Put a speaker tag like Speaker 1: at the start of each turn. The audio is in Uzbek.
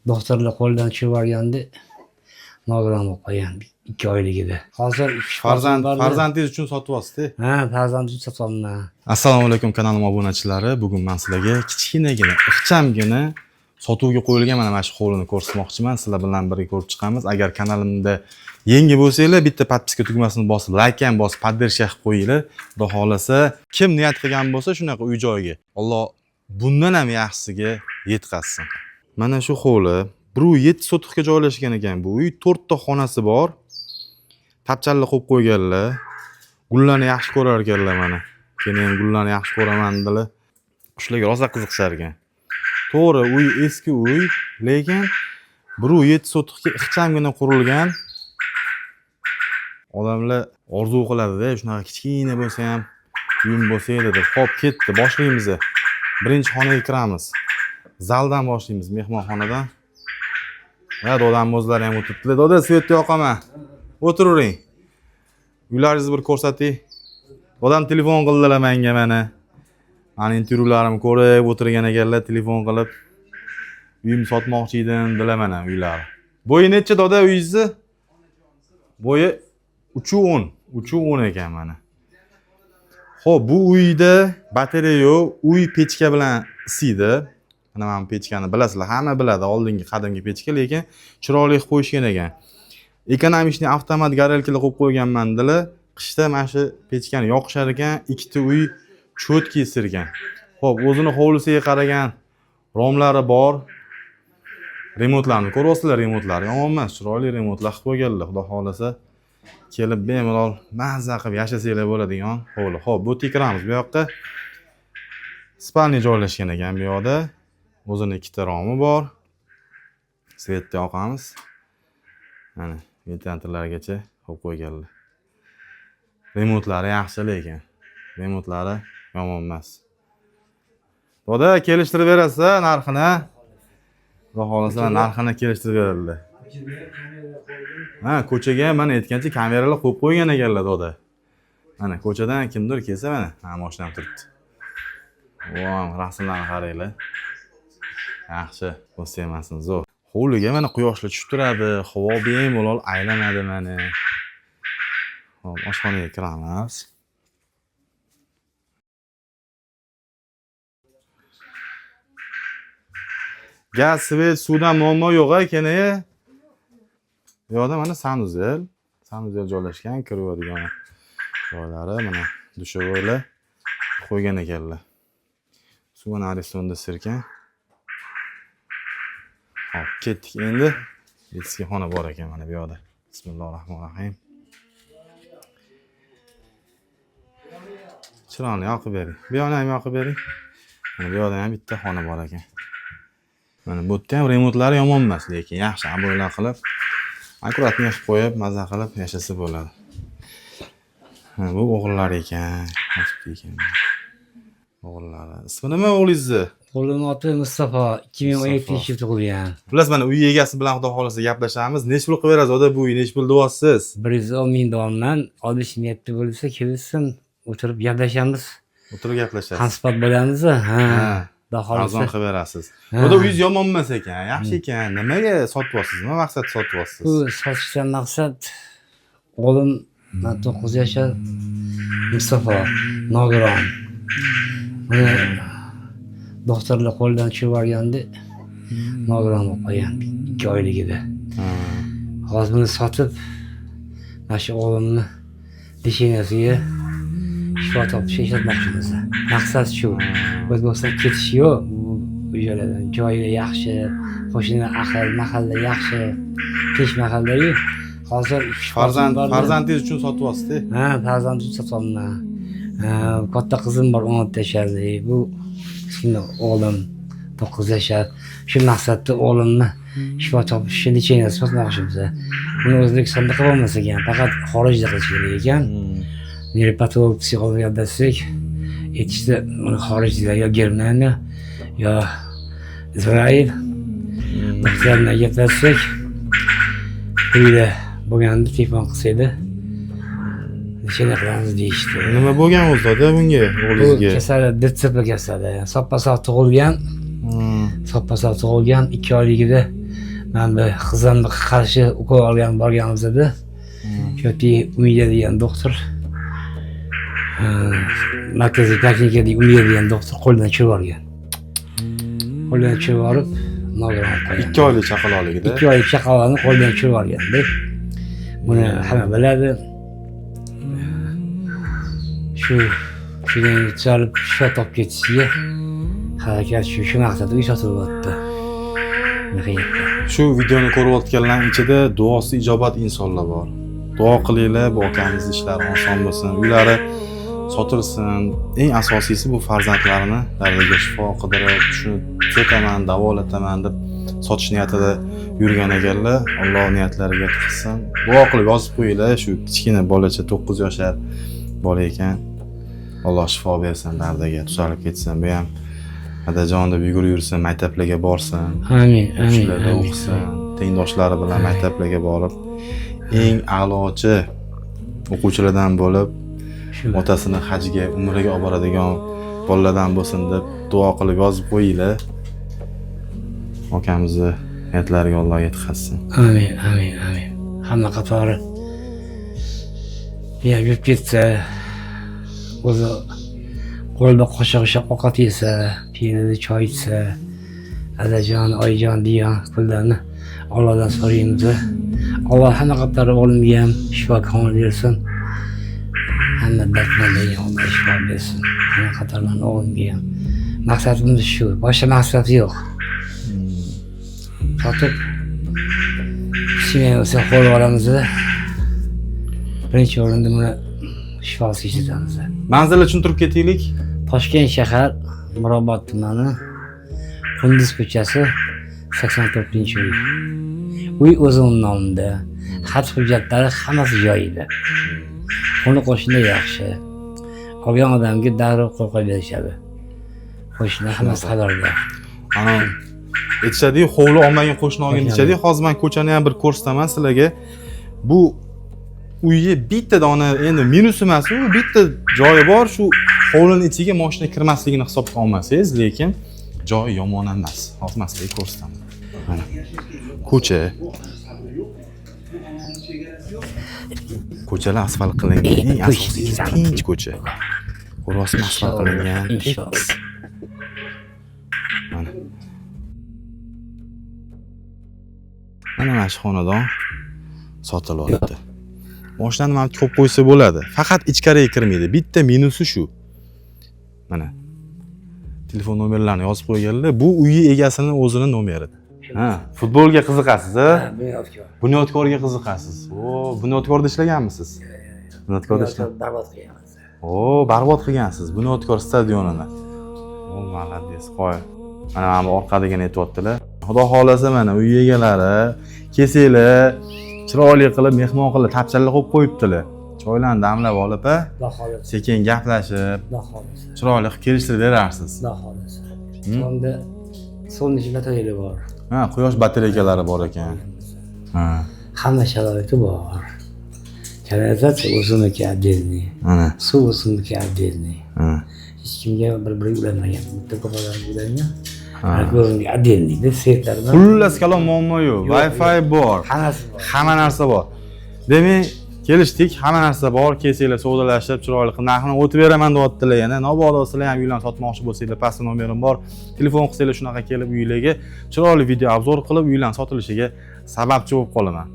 Speaker 1: Doktorlar qo'ldan tushib yuborganda nogiron bo'lib qolgan 2 oyligida. Hozir
Speaker 2: farzandingiz uchun sotyapsiz-da?
Speaker 1: Ha, farzandim uchun sotyapman.
Speaker 2: Assalomu alaykum kanalim obunachilari. Bugun men sizlarga kichkinagina, ixchamgina sotuvga qo'yilgan mana shu hovlini ko'rsatmoqchiman. Sizlar bilan birga ko'rib chiqamiz. Agar kanalimda yangi bo'lsanglar, bitta podpiska tugmasini bosib, like ham bosib, poddershka qilib qo'yinglar. Xudo xolasa, kim niyat qilgan bo'lsa, shunaqa uy-joyga Alloh bundan ham yaxshisiga yetkazsin. Mana shu hovli 1.7 sotixga joylashgan ekan. Bu uy 4 ta xonasi bor. Tapchalli qo'yib qo'yganlar. Gullarni yaxshi ko'rar ekanlar mana. Keyin ham gullarni yaxshi ko'raman dedilar. Qushlarga rosa qiziqishar ekan. To'g'ri, uy eski uy, lekin 1.7 sotixga ixchamgina qurilgan. Odamlar orzu qiladi-da, shunaqa kichkina bo'lsa ham uyim bo'lsa edi deb. Xo'p, ketdi, boshlaymiz. Birinchi xonaga kiramiz. Zaldan boshlaymiz, mehmonxonadan. Ya, dodam o'zlari ham o'tiribdilar. Doda, svetni yoqaman. O'tiring. Uylaringizni bir ko'rsating. Odam telefon qildilar menga mana. Mani intervyularimni ko'rib o'tirgan ekanlar, telefon qilib. Uyimni sotmoqchi edim, dedilar mana uylar. Bo'yi necha doda uyingizni? Bo'yi 3.10, 3.10 ekan mana. Xo'p, bu uyda batareya yo'q, uy pechka bilan isiydi. Mana men pechkani bilasizlar, hamma biladi, oldingi qadimgi pechka, lekin chiroyli qilib qo'yishgan ekan. Ekonomishni avtomat garelkalar qo'yib qo'yganman dedilar. Qishda mana shu pechkani yoqishar ekan, ikkita uy cho'tki isirgan. Xo'p, o'zini hovlisiga qaragan romlari bor. Remontlarni ko'ryapsizlar, remontlar yomon emas, chiroyli remontlar qilib qo'yganlar. Xudo xolasa kelib bemalol mazza qilib yashasanglar bo'ladigan hovli. Xo'p, bu kiramiz bu yoqqa. Spalni joylashgan ekan bu yoqda. O'zini ikkita romi bor. Svetni yoqamiz. Mana ventilatorlargacha qo'yib qo'yganlar. Remontlari yaxshi lekin. Remontlari yomon emas. Doda kelishtirib berasiz narxini. Xudo xolasa narxini kelishtirib beradilar. Ha, ko'chaga mana aytgancha kameralar qo'yib qo'ygan ekanlar doda. Mana ko'chadan kimdir kelsa mana, mashina ham turibdi. Voy, rasmlarni qaranglar. Yaxshi, bo'lsa emasin, zo'r. Hovliga mana quyoshlar tushib turadi, havo bemalol aylanadi mana. Hop, oshxonaga kiramiz. Gaz, svet, suvdan muammo yo'q ekan. Bu yoqda mana sanuzel joylashgan, kiradigan joylari, mana dushovoylar qo'ygan ekanlar. Suvni aristonda sirkan. Hop, ketdik endi. Eski xona bor ekan mana bu yoqda. Bismillahirrohmanirrohim. Chiroqni yoqib bering. Bu yoqni ham yoqib bering. Mana bu yoqda ham bitta xona bor ekan. Mana bu yerda ham remontlari yomon emas, lekin yaxshi aboylar qilib, akkuratni qilib qo'yib, mazza qilib yashasa bo'ladi. Bu o'g'illar ekan, o'g'illari. Ismi nima o'g'lingizni?
Speaker 1: O'g'lim oti Mustafa, 2017-yil tug'ilgan.
Speaker 2: Xullas, mana uy egasi bilan xudo xolasa gaplashamiz. Nech pul qilib berasiz? Oda bu uy nech pul deyapsiz?
Speaker 1: 110 ming dollardan olish niyatda bo'lsa, kelsin, o'tirib gaplashamiz.
Speaker 2: O'tirib gaplashasiz.
Speaker 1: Hamsuhbat bo'lamiz. Ha.
Speaker 2: Arzon qilib berasiz. Bunda uyingiz yomon emas ekan, yaxshi ekan. Nimaga sotyapsiz? Nima maqsad sotyapsiz?
Speaker 1: Bu sotishdan maqsad o'g'lim 9 yashar Mustafa, nogiron. Doktorlar qo'ldan tushib yuborganda nogiron bo'lib qolgan 2 oyligida. Hozir buni sotib, mana shu o'g'limni lishenasiga shifo topib ishlatmoqchimiz. Maqsad shu. Biz bo'lsa ketish yo'q. Bu joylardan joyi yaxshi, qo'shni ahil, mahalla yaxshi, tinch mahalla-yu. Hozir
Speaker 2: farzandingiz uchun sotyapsiz-da?
Speaker 1: Ha, farzandim uchun sotyapman. Katta qizim bor 16 yasharli. Bu kichkina o'g'lim 9 yashar. Shu maqsadda o'g'limni shifo topish licheniyasi sotmoqchimiz. Buni O'zbekistonda qilib olmas ekan, faqat xorijda qilish kerak ekan. Neyropatolog, psixolog yordamchisiz yetishdi xorijda yo Germaniya yo Izrail doktorlarga gaplashsak, uyda bo'lganda telefon qilsaydi, nechana qilamiz deyishdi.
Speaker 2: Nima bo'lgan o'zida bunga o'g'lingizga?
Speaker 1: Kasali DTP kasali. Soppa-sog' tug'ilgan. Soppa-sog' tug'ilgan 2 oyligida Men bir qizimni qarshi ukol olgan borganimizda shu Umida degan doktor markaziy klinikada Umida degan doktor qo'ldan tushirib olgan. Qo'ldan tushirib olib, nogiron qo'ygan.
Speaker 2: 2 oylik chaqaloqligida.
Speaker 1: 2 oylik chaqaloqni qo'ldan tushirib olganda, buni hamma biladi. Shundan chiqarib shifo topib ketishiga harakat shu maqsadda uy sotib olibdi.
Speaker 2: Shu videoni ko'rayotganlar ichida duosi ijobat insonlar bor. Duo qilinglar, bu akamizni ishlari oson bo'lsin, uylari sotilsin. Eng asosiysi bu farzandlarini dardiga shifo qidirib, shuni tuzataman, davolataman deb sotish niyatida yurgan ekanlar. Alloh niyatlariga qilsin. Duo qilib yozib qo'yinglar, shu kichkina bolacha 9 yoshar bola ekan. Alloh shifo bersin, dardiga tuzalib ketsin. Bu ham Adajon deb yugurib yursin, maktablarga borsin.
Speaker 1: Amin, amin.
Speaker 2: Shularda o'qisin, tengdoshlari bilan maktablarga borib, eng a'lochi o'quvchilardan bo'lib, otasini hajga, umraga olib boradigan bolalardan bo'lsin deb duo qilib yozib qo'yinglar. Akamizni niyatlariga Alloh yetkazsin.
Speaker 1: Amin, amin, amin. Hamma qatori yurib ketsa, o'zi qo'lda qo'shiq ovqat yesa, piyolada choy ichsa, Adajon, Oyijon degan pullarni Allohdan so'raymiz. Alloh hamma qatori o'limga ham shifo kamol bersin. Hamma dardlarga Alloh shifo bersin. Hamma qatorlarni o'limga ham. Maqsadimiz shu, boshqa maqsad yo'q. Sotib kichkina qo'lga olamiz. Birinchi o'rinda buni shifosi ishlatamiz.
Speaker 2: Manzilni tushuntirib ketaylik.
Speaker 1: Toshkent shahar, Mirobod tumani, Qunduz ko'chasi 84-uy. Uy o'zim nomida. Xat hujjatlari hammasi joyida. Qo'ni qo'shni yaxshi. Qolgan odamga darrov qo'yib berishadi. Qo'shnilar hammasi xabardor.
Speaker 2: Ana aytishadi, hovli olmagan qo'shni olgin deyishadi. Hozir men ko'chani ham bir ko'rsataman sizlarga. Bu uyga bitta dona endi minus emas, u bitta joyi bor, shu hovlining ichiga mashina kirmasligini hisobga olmasangiz, lekin joy yomon emas. Hozir men sizlarga ko'rsataman. Mana ko'cha. Ko'chalar asfalt qilingan, eng asosiysi tinch ko'cha. Qo'rg'osma asfalt qilingan. Mana shu xonadon sotilyapti. Mashinani ham ko'p qo'ysa bo'ladi. Faqat ichkariga kirmaydi. Bitta minusi shu. Mana telefon nomerlarini yozib qo'yganlar. Bu uyi egasining o'zining nomeri. Ha, futbolga qiziqasiz, ha? Bunyodkorga qiziqasiz. Bunyodkorda ishlaganmisiz? Bunyodkorda
Speaker 1: barbod qilganmiz.
Speaker 2: Barbod qilgansiz Bunyodkor stadionini. Malades, qo'y. Mana orqadagan aytibdilar. Xudo xolasa mana uy egalari kesinglar, chiroyli qilib mehmon qilib tapchallar qo'yib qo'yibdilar. Choylarni damlab olib, sekin gaplashib, chiroyli qilib kelishtirib berarsiz.
Speaker 1: Xudo xolasa. Sonda sonnichi batareya bor.
Speaker 2: Ha, quyosh batareykalari bor ekan. Ha.
Speaker 1: Hamma sharoiti bor. Kanalizatsiya o'ziniki отдельный. Suv o'ziniki отдельный. Hech kimga bir-biriga ulanmagan. Bitta ko'plarga ulangan. O'ziniki отдельный. Svetlar bor.
Speaker 2: Xullas kalom muammo yo'q. Wi-Fi bor. Hamma narsa bor. Demak, kelishdik, hamma narsa bor. Kesinglar, savdolashib, chiroyli qilib narxini o'tib beraman deyaptilar yana. Mabodo sizlar ham uylarni sotmoqchi bo'lsanglar, pastda nomerim bor. Telefon qilsanglar shunaqa kelib uylarga chiroyli video obzor qilib, uylarni sotilishiga sababchi bo'lib qolaman.